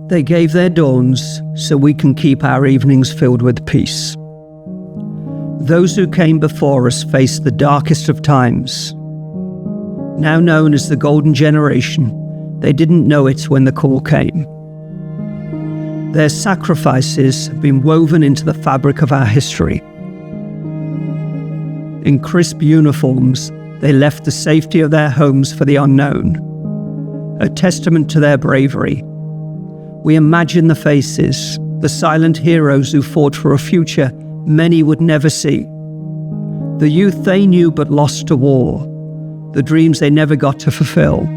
They gave their dawns so we can keep our evenings filled with peace. Those who came before us faced the darkest of times. Now known as the Golden Generation, they didn't know it when the call came. Their sacrifices have been woven into the fabric of our history. In crisp uniforms, they left the safety of their homes for the unknown, a testament to their bravery. We imagine the faces, the silent heroes who fought for a future many would never see. The youth they knew but lost to war, the dreams they never got to fulfill.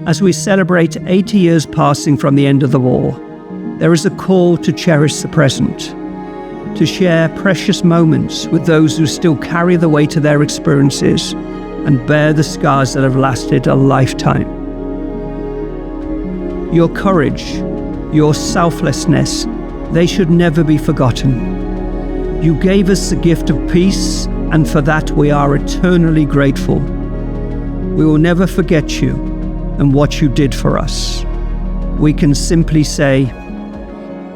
As we celebrate 80 years passing from the end of the war, there is a call to cherish the present, to share precious moments with those who still carry the weight of their experiences and bear the scars that have lasted a lifetime. Your courage, your selflessness, they should never be forgotten. You gave us the gift of peace, and for that we are eternally grateful. We will never forget you and what you did for us. We can simply say,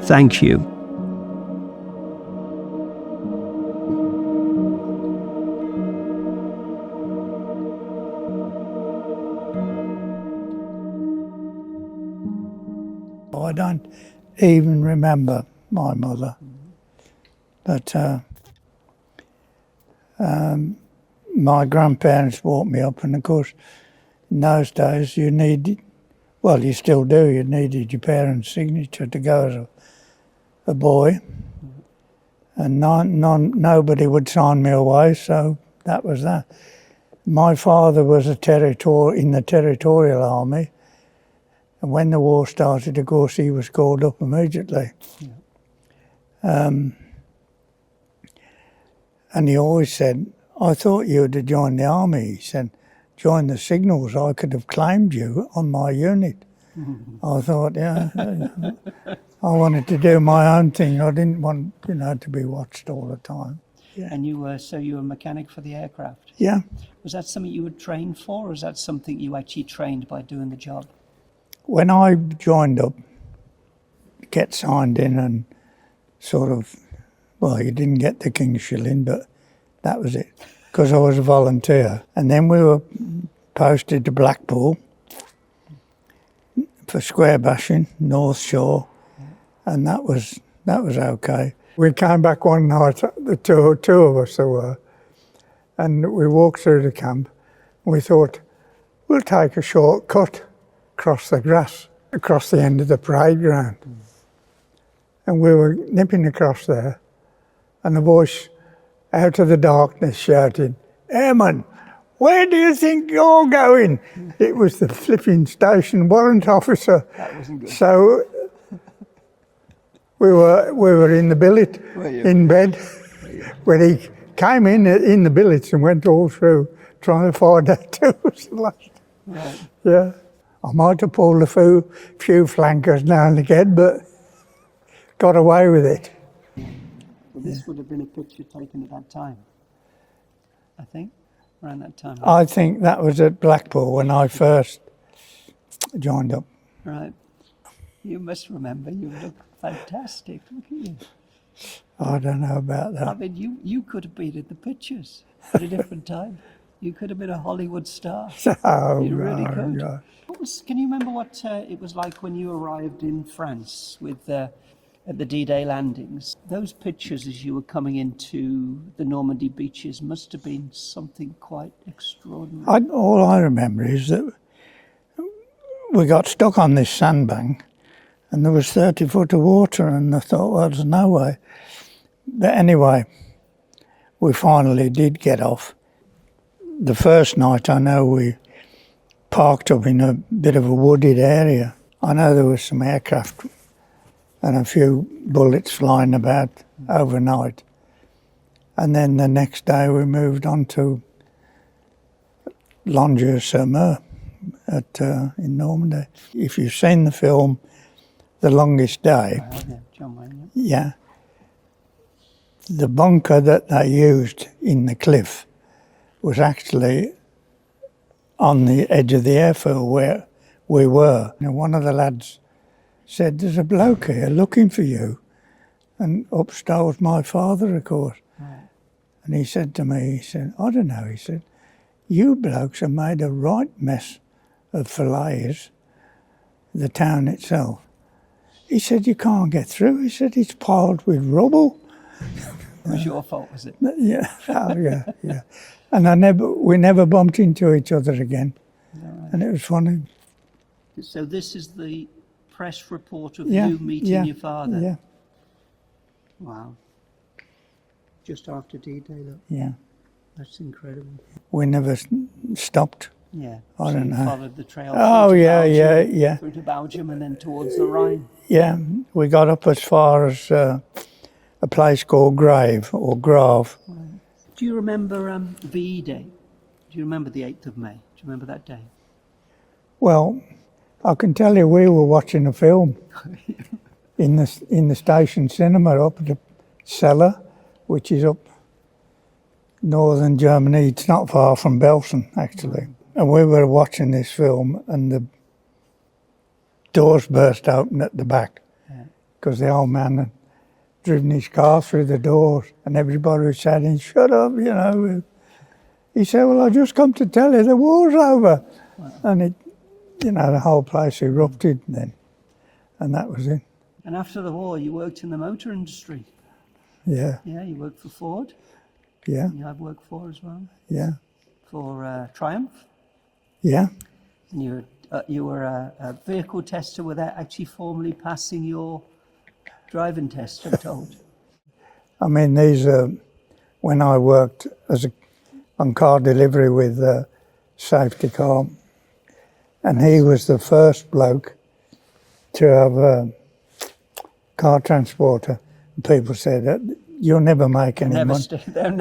thank you. I don't even remember my mother, but my grandparents brought me up, and of course in those days you needed, well you still do, you needed your parents' signature to go as a boy, and nobody would sign me away, so that was that. My father was in the Territorial Army, and when the war started, of course, he was called up immediately. Yeah. And he always said, I thought you would have joined the army. He said, join the signals, I could have claimed you on my unit. I thought, yeah, I wanted to do my own thing. I didn't want, to be watched all the time. Yeah. And you were a mechanic for the aircraft? Yeah. Was that something you would train for, or is that something you actually trained by doing the job? When I joined up, get signed in and sort of, well, you didn't get the King's Shilling, but that was it, because I was a volunteer. And then we were posted to Blackpool for square bashing, North Shore, and that was okay. We came back one night, the two of us there were, and we walked through the camp. We thought, we'll take a shortcut across the grass, across the end of the parade ground. And we were nipping across there, and a voice out of the darkness shouted, Airman, where do you think you're going? It was the flipping station warrant officer. That wasn't good. So we were in the billet, in bed, when he came in the billets and went all through trying to find out who was the last. Right. Yeah. I might have pulled a few flankers now and again, but got away with it. Well, this would have been a picture taken at that time, I think, around that time. I think that was at Blackpool when I first joined up. Right. You must remember, you look fantastic. Look at you. I don't know about that. I mean, you could have been in the pictures at a different time. You could have been a Hollywood star. Oh, you really could. No. Can you remember what it was like when you arrived in France with at the D-Day landings? Those pictures as you were coming into the Normandy beaches must have been something quite extraordinary. All I remember is that we got stuck on this sandbank and there was 30 foot of water, and I thought, well, there's no way. But anyway, we finally did get off. The first night, I know we parked up in a bit of a wooded area. I know there was some aircraft and a few bullets flying about overnight. And then the next day we moved on to Longueur-sur-Mer in Normandy. If you've seen the film The Longest Day, John Wayne, yeah, the bunker that they used in the cliff was actually on the edge of the airfield where we were. And one of the lads said, "There's a bloke here looking for you." And up strolls my father, of course. Right. And he said to me, he said, "I don't know," he said, "you blokes have made a right mess of Falaise, the town itself." He said, "You can't get through." He said, "It's piled with rubble." It was your fault, was it? Yeah, oh, yeah, yeah. And we never bumped into each other again. Right. And it was funny. So this is the press report of you meeting your father? Yeah. Wow. Just after D-Day, look. Yeah. That's incredible. We never stopped. Yeah. I don't know. Followed the trail through to Belgium and then towards the Rhine. Yeah, we got up as far as a place called Grave. Right. Do you remember VE Day? Do you remember the 8th of May? Do you remember that day? Well, I can tell you we were watching a film in the station cinema up at the cellar, which is up northern Germany. It's not far from Belsen, actually. And we were watching this film and the doors burst open at the back because the old man had driven his car through the doors and everybody was shouting, "Shut up," you know. He said, "Well, I just come to tell you the war's over." Wow. And it, you know, the whole place erupted then. And that was it. And after the war, you worked in the motor industry. Yeah. Yeah, you worked for Ford. Yeah. You have worked for as well. Yeah. For Triumph. Yeah. And you were a vehicle tester without actually formally passing your driving test, I'm told. I mean, these when I worked on car delivery with Safety Car, and he was the first bloke to have a car transporter. And people said that you'll never make any money.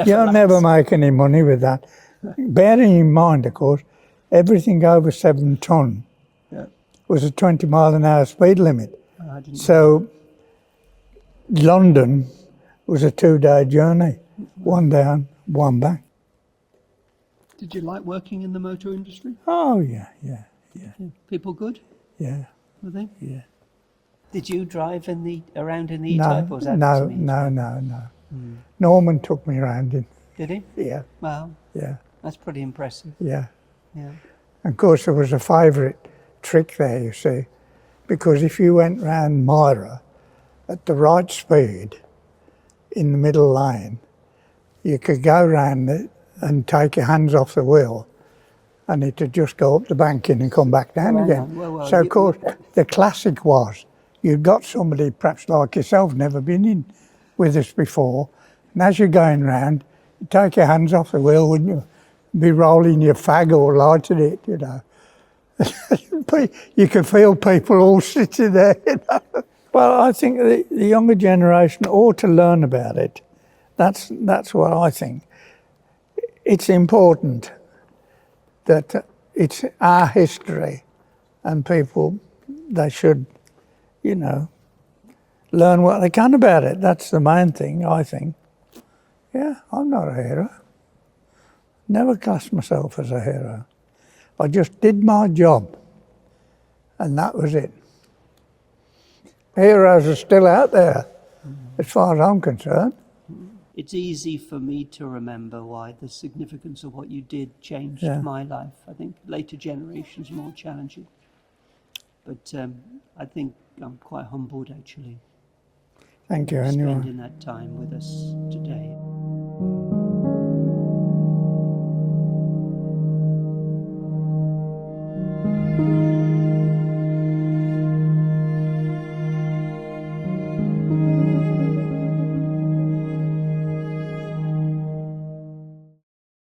You'll never make any money with that. Bearing in mind, of course, everything over 7 ton was a 20-mile-an-hour speed limit. So London was a 2-day journey, one down, one back. Did you like working in the motor industry? Oh, yeah. People good? Yeah. Were they? Yeah. Did you drive around in the E-Type? Or was that No. Norman took me around in. Did he? Yeah. Wow. Yeah. That's pretty impressive. Yeah. Yeah. And of course, there was a favourite trick there, you see, because if you went round Myra at the right speed in the middle lane, you could go round it and take your hands off the wheel and it would just go up the banking and come back down again. So, of course, the classic was you'd got somebody, perhaps like yourself, never been in with us before, and as you're going round, you take your hands off the wheel, wouldn't you? Be rolling your fag or lighting it, you know. You could feel people all sitting there, you know. Well, I think the younger generation ought to learn about it. That's what I think. It's important that it's our history and people, they should, you know, learn what they can about it. That's the main thing, I think. Yeah, I'm not a hero. Never classed myself as a hero. I just did my job, and that was it. Heroes are still out there, as far as I'm concerned. It's easy for me to remember why the significance of what you did changed my life. I think later generations are more challenging. But I think I'm quite humbled, actually. Thank you, anyway. Spending that time with us today.